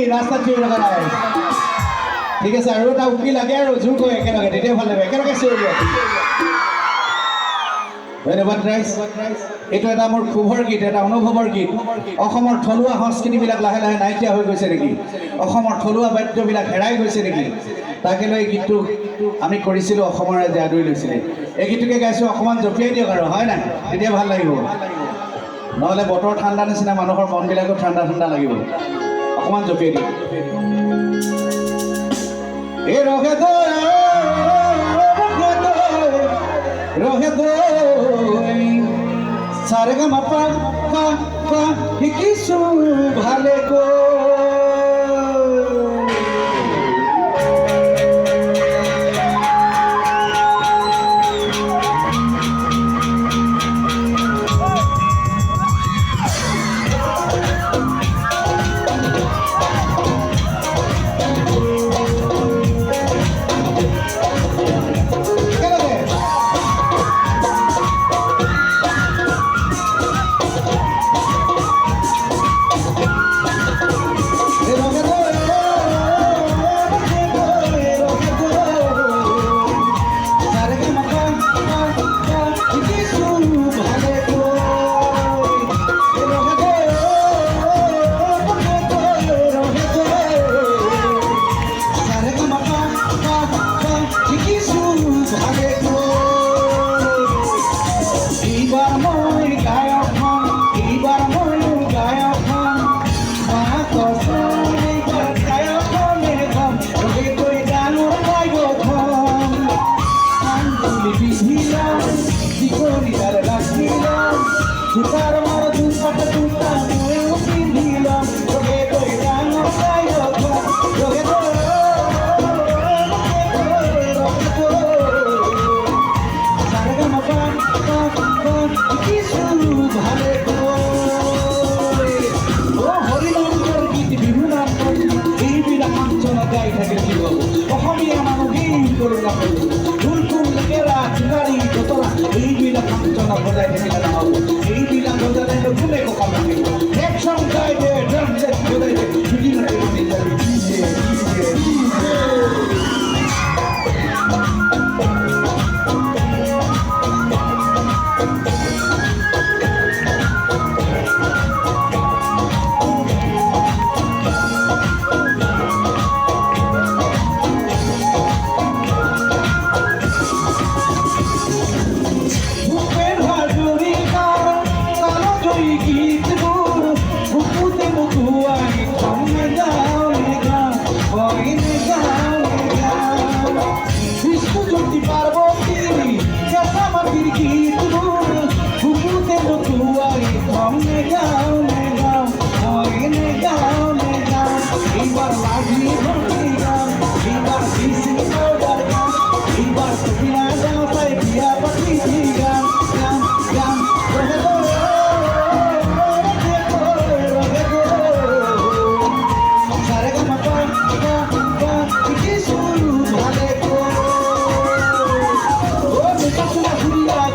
ৰাস্তাত চিঞৰি থকা নাই ঠিক আছে আৰু এটা উকি লাগে আৰু জোৰ কৰি একেলগে তেতিয়া ভাল লাগে একেলগে চিঞৰি ধন্যবাদ ৰাইজ এইটো এটা মোৰ ক্ষোভৰ গীত এটা অনুভৱৰ গীত অসমৰ থলুৱা সংস্কৃতিবিলাক লাহে লাহে নাইকিয়া হৈ গৈছে নেকি অসমৰ থলুৱা বাদ্যবিলাক হেৰাই গৈছে নেকি তাকে লৈ গীতটো আমি কৰিছিলোঁ অসমৰ ৰাইজে আদৰি লৈছিলে এই গীতটোকে গাইছোঁ অকণমান জপিয়াই দিয়ক আৰু হয় নাই তেতিয়া ভাল লাগিব নহ'লে বতৰ ঠাণ্ডা নিচিনা মানুহৰ মনবিলাকো ঠাণ্ডা ঠাণ্ডা লাগিব অকণমান জপিয়াই দিয়ক এই ৰহে সারেগামাপা পা পা শিকিছো ভালে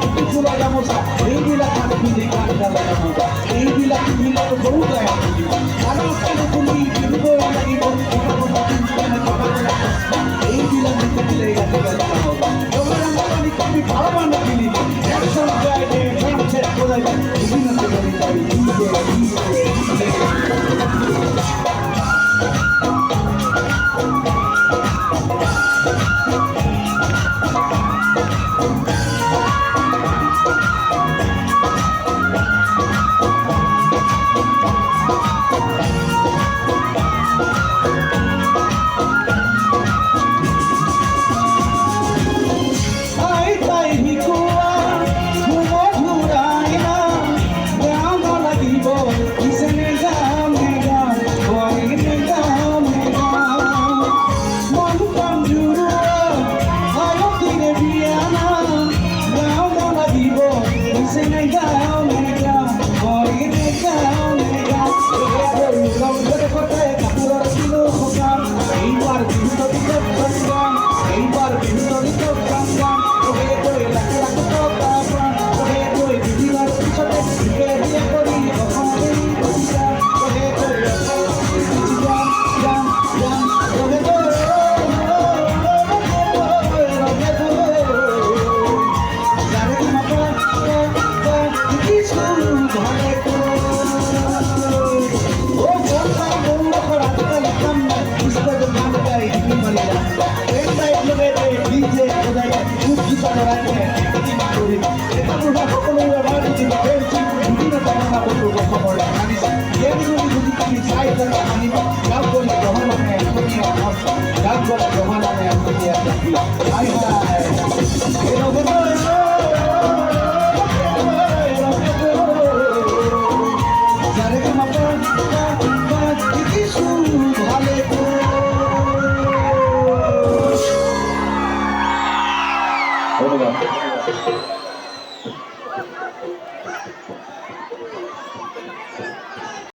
এইবিলাক আমি চাই থকা আনিব